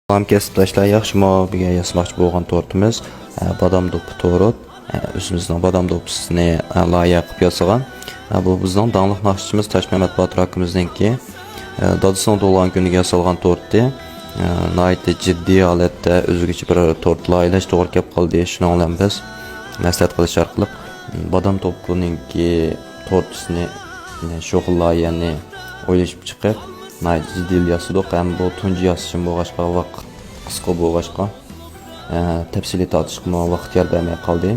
Salam kasbdoshlar, yaxshimi? Bugun yasamoqchi bo'lgan tortimiz badam do'ppi to'rt. O'zimizning badam do'ppisini loyiha qilib yasagan. Bu bizning dangliq naqshchimiz Toshmamat Botir akamizningki dadasining tug'ilgan kuniga yasalgan tortdi. Nihoyatda jiddiy holatda o'zigacha bir tort loyihalash to'g'ri kelib qoldi. Shuning bilan biz maslahat qilish orqali badam do'ppininki tortisini shu xil loyihani o'ylashib chiqib jiddiy yasadik. Ham bu tunji yasashim bo'lg'achqa vaqt qisqa bo'lg'achqa tafsili tortishga vaqt yer bermay qoldi.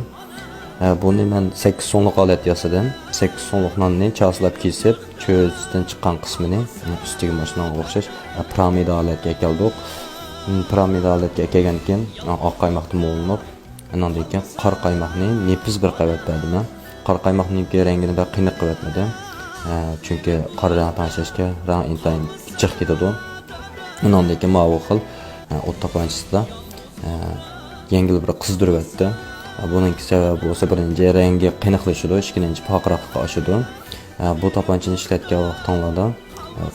Buni men 8 so'mlik holat yasadim. 8 so'mlik nonni chaslab kesib, cho'zdan chiqqan qismini ustiga mashinaga o'xshash piramida holatga keldik. Piramida holatga kelgan keyin oq qaymoqni mo'linib, undan keyin qora qaymoqni nepiz bir qavat berdim. Qora qaymoqning rangini bir qiyniq qavatmadim. Chunki qora rang tanlashga rang intayin chiq ketadi. Undan keyin mavi xil o't tapanchisida yengil bir qizdirib o'tdi. Buning sababi bo'lsa birinchi rangi qiyniqlashadi, ikkinchi paqroqqa oshadi. Bu tapanchani ishlatgan vaqtlarda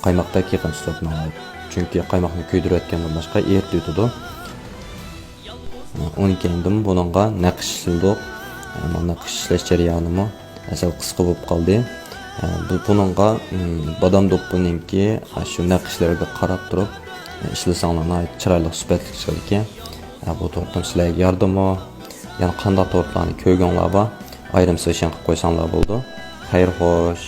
qaymoqda keqin tutmaydi. Chunki qaymoqni kuydirayotgandan boshqa erta yutadi. Undan keyin buningga naqsh ishlatdik. Naqsh ishlash jarayonimi asal qisqa bo'lib qoldi. Buningga badam do'ppininki shu naqshlarga qarab turib ishlasanglar chiroyli sifatli chiqadi ekan. Bu tortim sizlarga yordami, yani qanday tortlarni ko'rganlar bor, ayrim session qilib qo'ysanglar bo'ldi. Xayr xo'sh.